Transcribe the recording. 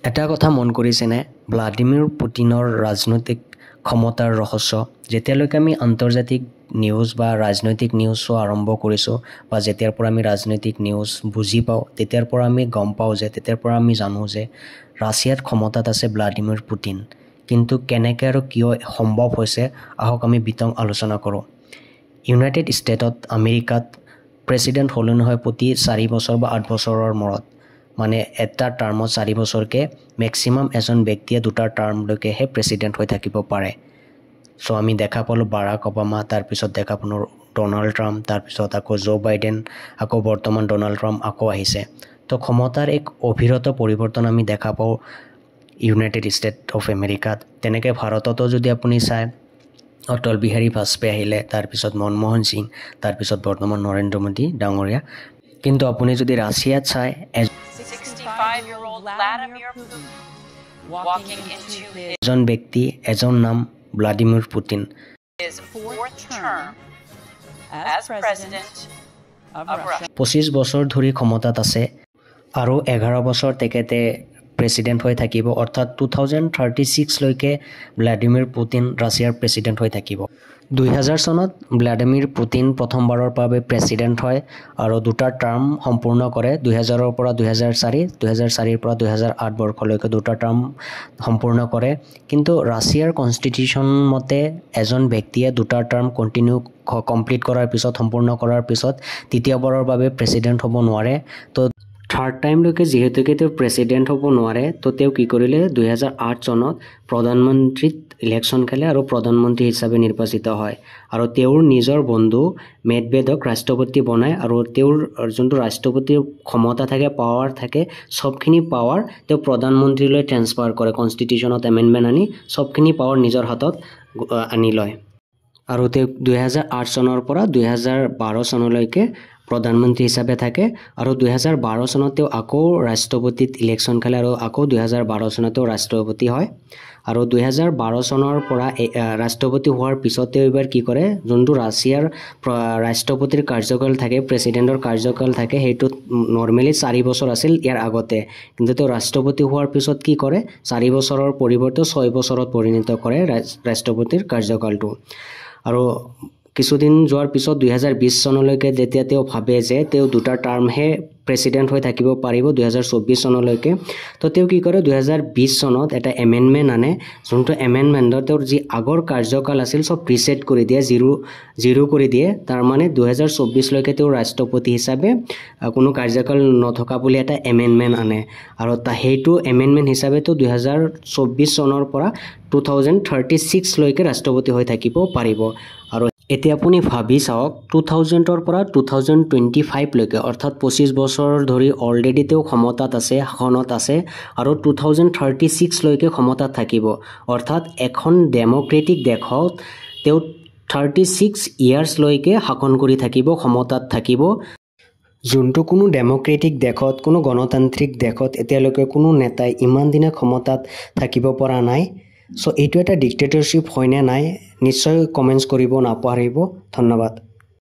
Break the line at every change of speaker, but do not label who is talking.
এটা কথা মন কৰিছেনে ভ্লাদিমিৰ পুটিনৰ ৰাজনৈতিক ক্ষমতাৰ ৰহস্য যেতিয়ালৈকে আমি আন্তৰ্জাতিক নিউজ বা ৰাজনৈতিক নিউজ চোৱা আৰম্ভ কৰিছোঁ বা যেতিয়াৰ পৰা আমি ৰাজনৈতিক নিউজ বুজি পাওঁ তেতিয়াৰ পৰা আমি গম পাওঁ যে তেতিয়াৰ পৰা আমি জানো যে ৰাছিয়াত ক্ষমতাত আছে ভ্লাদিমিৰ পুটিন কিন্তু কেনেকৈ আৰু কিয় সম্ভৱ হৈছে আহক আমি বিতং আলোচনা কৰোঁ ইউনাইটেড ষ্টেটত আমেৰিকাত প্ৰেছিডেণ্ট হ'লে নহয় প্ৰতি 4 বছৰ বা 8 বছৰৰ মূৰত মানে এটা টাৰ্মত 4 বছৰকে ম্যাক্সিমাম এজন ব্যক্তিয়ে দুটা টাৰ্মলৈকেহে প্ৰেছিডেণ্ট হৈ থাকিব পাৰে সো আমি দেখা পালোঁ বাৰাক ওবামা তাৰপিছত দেখা পালোঁ ডোনাল্ড ট্ৰাম্প তাৰপিছত আকৌ জো বাইডেন আকৌ বৰ্তমান ডোনাল্ড ট্ৰাম্প আকৌ আহিছে তো ক্ষমতাৰ এক অভিৰত পৰিৱৰ্তন আমি দেখা পাওঁ ইউনাইটেড ষ্টেট অফ আমেৰিকাত তেনেকৈ ভাৰততো যদি আপুনি চায় অটল বিহাৰী বাজপেয়ী আহিলে তাৰপিছত মনমোহন সিং তাৰপিছত বৰ্তমান নৰেন্দ্ৰ মোদী ডাঙৰীয়া কিন্তু আপুনি যদি ৰাছিয়াত চায়
65-year-old Vladimir Putin walking into
এজন ব্যক্তি এজন নাম Vladimir Putin
his fourth term as president of Russia.
25 বছৰ ধৰি ক্ষমতাত আছে আৰু 11 বছৰ তেখেতে প্ৰেছিডেণ্ট হৈ থাকিব অৰ্থাৎ 2036 লৈকে ভ্লাদিমিৰ পুটিন ৰাছিয়াৰ প্ৰেছিডেণ্ট হৈ থাকিব 2000 চনত ভ্লাদিমিৰ পুটিন প্ৰথমবাৰৰ বাবে প্ৰেছিডেণ্ট হয় আৰু দুটা টাৰ্ম সম্পূৰ্ণ কৰে 2000ৰ পৰা 2004 2004ৰ পৰা 2008 বৰ্ষলৈকে দুটা টাৰ্ম সম্পূৰ্ণ কৰে কিন্তু ৰাছিয়াৰ কনষ্টিটিউশ্যন মতে এজন ব্যক্তিয়ে দুটা টাৰ্ম কমপ্লিট কৰাৰ পিছত সম্পূৰ্ণ কৰাৰ পিছত তৃতীয়বাৰৰ বাবে প্ৰেছিডেণ্ট হ'ব নোৱাৰে তো থাৰ্ড টাইমলৈকে যিহেতুকে তেওঁ প্ৰেছিডেণ্ট হ'ব নোৱাৰে তো তেওঁ কি কৰিলে 2008 চনত প্ৰধানমন্ত্ৰীত ইলেকশ্যন খেলে আৰু প্ৰধানমন্ত্ৰী হিচাপে নিৰ্বাচিত হয় আৰু তেওঁৰ নিজৰ বন্ধু মেডভেডক ৰাষ্ট্ৰপতি বনায় আৰু তেওঁৰ যোনটো ৰাষ্ট্ৰপতিৰ ক্ষমতা থাকে পাৱাৰ থাকে সবখিনি পাৱাৰ তেওঁ প্ৰধানমন্ত্ৰীলৈ ট্ৰেন্সফাৰ কৰে কনষ্টিটিউশ্যনত এমেণ্ডমেণ্ট আনি সবখিনি পাৱাৰ নিজৰ হাতত আনি লয় আৰু তেওঁ 2008 চনৰ পৰা 2012 চনলৈকে প্ৰধানমন্ত্ৰী হিচাপে থাকে আৰু 2012 চনত তেওঁ আকৌ ৰাষ্ট্ৰপতিত ইলেকশ্যন খেলে আৰু আকৌ 2012 চনত তেওঁ ৰাষ্ট্ৰপতি হয় আৰু 2012 চনৰ পৰা ৰাষ্ট্ৰপতি হোৱাৰ পিছত তেওঁ এবাৰ কি কৰে যোনটো ৰাছিয়াৰ ৰাষ্ট্ৰপতিৰ কাৰ্যকাল থাকে প্ৰেছিডেণ্টৰ কাৰ্যকাল থাকে সেইটো নৰ্মেলি 4 বছৰ আছিল ইয়াৰ আগতে কিন্তু তেওঁ ৰাষ্ট্ৰপতি হোৱাৰ পিছত কি কৰে 4 বছৰৰ পৰিৱৰ্তে 6 বছৰত পৰিণত কৰে ৰাষ্ট্ৰপতিৰ কাৰ্যকালটো আৰু কিছুদিন যোৱাৰ পিছত 2020 চনলৈকে যেতিয়া তেওঁ ভাবে যে তেওঁ দুটা টাৰ্মহে প্ৰেছিডেণ্ট হৈ থাকিব পাৰিব 2024 চনলৈকে তো তেওঁ কি কৰে 2020 চনত এটা এমেণ্ডমেণ্ট আনে যোনটো এমেণ্ডমেণ্টৰ তেওঁৰ যি আগৰ কাৰ্যকাল আছিল সব প্ৰিছেট কৰি দিয়ে জিৰো কৰি দিয়ে তাৰ মানে 2024 লৈকে তেওঁ ৰাষ্ট্ৰপতি হিচাপে কোনো কাৰ্যকাল নথকা বুলি এটা এমেণ্ডমেণ্ট আনে আৰু সেইটো এমেণ্ডমেণ্ট হিচাপে তো 2024 চনৰ পৰা 2036 লৈকে ৰাষ্ট্ৰপতি হৈ থাকিব পাৰিব আৰু এতিয়া আপুনি ভাবি চাওক 2000ৰ পৰা 2025 লৈকে অৰ্থাৎ 25 বছৰ ধৰি অলৰেডি তেওঁ ক্ষমতাত আছে শাসনত আছে আৰু 2036 লৈকে ক্ষমতাত থাকিব অৰ্থাৎ এখন ডেমক্ৰেটিক দেশত তেওঁ 36 ইয়াৰ্ছ লৈকে শাসন কৰি থাকিব ক্ষমতাত থাকিব যোনটো কোনো ডেমক্ৰেটিক দেশত কোনো গণতান্ত্ৰিক দেশত এতিয়ালৈকে কোনো নেতাই ইমান দিনে ক্ষমতাত থাকিব পৰা নাই সো এইটো এটা ডিক্টেটৰশ্বিপ হয় নে নাই নিশ্চয় কমেণ্টছ কৰিব নাপাহৰিব ধন্যবাদ